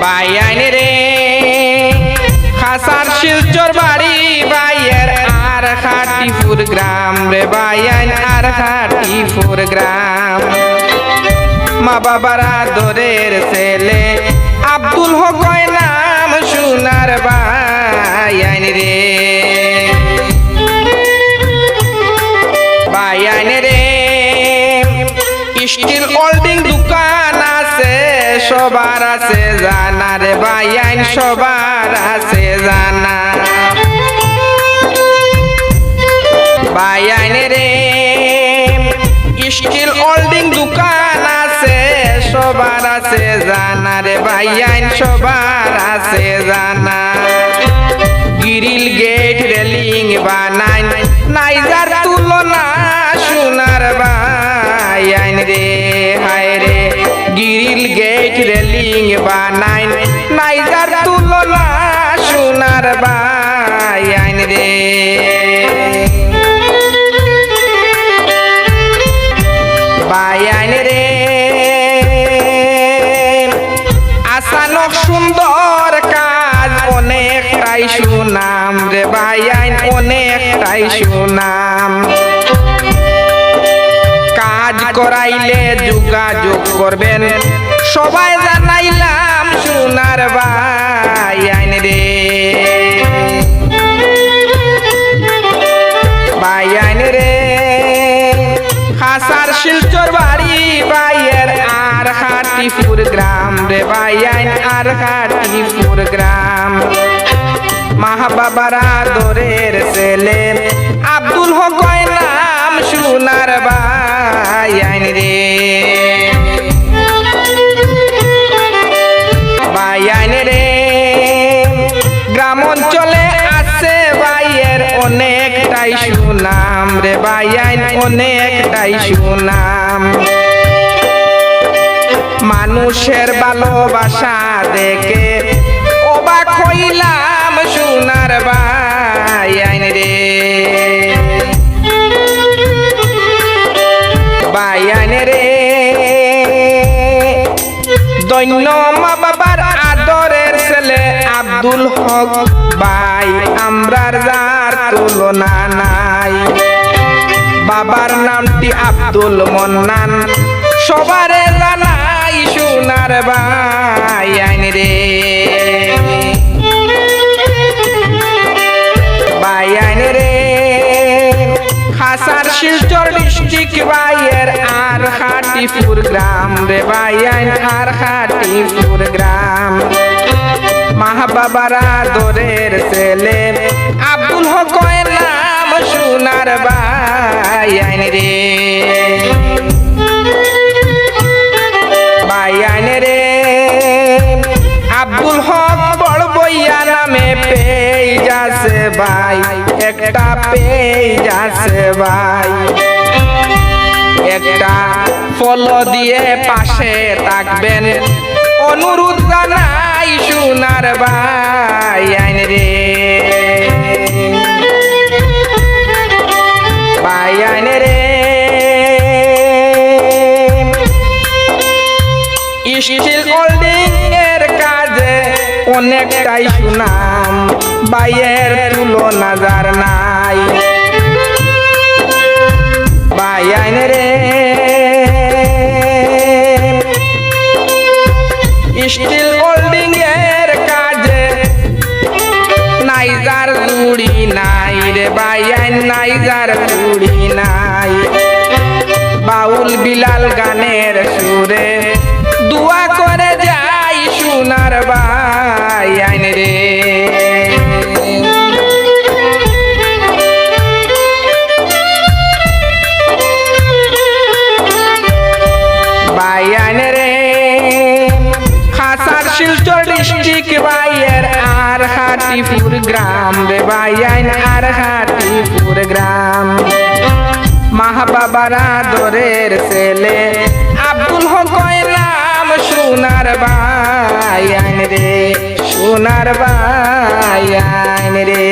Baiyin রে খাসার শিলচর বাড়ি বাইয়ের আর খাটিপুর গ্রাম রে বাইয়াইন আর খাটিপুর গ্রাম মা বাবারা দরের ছেলে আব্দুল হক নাম সোনার বাইয়াইন রে বাইয়াইন রে স্টিল হোল্ডিং দোকান আছে সবার আছে জানা রে বাইয়াইন সবার আছে জানা বাইয়াইন রে স্টিল হোল্ডিং দোকান আছে সবার আছে জানা রে বাইয়াইন সবার আছে জানা গ্রিল গেট রেলিং বানাই নাইজার তুলনা সোনার বাইয়াইন রে হায় রে গ্রিল গেট রেলিং বানাই নাইজার তুলনা সোনার বাইয়াইন রে বাইয়াইন রে আসানক সুন্দর কাজ অনেকটাই সুনাম রে বাইয়াইন অনেকটাই সুনাম কাজ করাইলে যোগাযোগ করবেন সবাই জানাইলাম সোনার বাইয়াইন রে বাইয়াইন রে খাসার শিলচর বাড়ি বাইয়ের আর খাটিপুর গ্রাম রে বাইয়াইন আর খাটিপুর গ্রাম মা বাবারা দরের ছেলে আব্দুল হক নাম সোনার বাইয়াইন রে বাইয়াইন রে গ্রাম অঞ্চলে আছে বাইয়ের অনেকটাই সুনাম রে বাইয়াইন অনেকটাই সুনাম মানুষের ভালোবাসা দেখে অবাক হইলাম সোনার বাইয়াইন রে বাইয়াইন রে দৈন্য মা বাবার আদরের ছেলে আব্দুল হক ভাই আমরার যার তুলনা নাই বাবার নামটি আব্দুল মন্নান সবারে জানাই সোনার বাইয়াইন রে বাইয়াইন রে খাসার শিলচর ডিস্ট্রিক্ট বাইয়ের আর খাটিপুর গ্রাম রে বাইয়াইন আর খাটিপুর গ্রাম মা বাবারা দরের ছেলে আব্দুল হক নাম সোনার বাইয়াইন রে বাইয়াইন রে আব্দুল হক বড় বইয়া নামে পেজ আছে ভাই একটা পেজ আছে ভাই একটা ফলো দিয়ে পাশে থাকবেন অনুরোধ জানাই সোনার বাইয়াইন রে বাইয়াইন রে স্টিল হোল্ডিং এর কাজে অনেকটাই সুনাম বাইয়ের তুলনা যার নাই বাইয়াইন রে স্টিল হোল্ডিং এর কাজে নাইজার জুড়ি নাই রে বাইয়াইন নাইজার জুড়ি নাই বাউল বিলাল গানের সুরে দুয়া করে যাই সোনার বাইয়াইন রে বাইয়াইন রে খাসার শিলচর ডিস্ট্রিক্ট বাইয়ের আর খাটিপুর গ্রাম রে বাইয়াইন আর খাটিপুর গ্রাম মা বাবারা দরের ছেলে আব্দুল হক নাম সোনার বাইয়াইন রে সোনার বাইয়াইন রে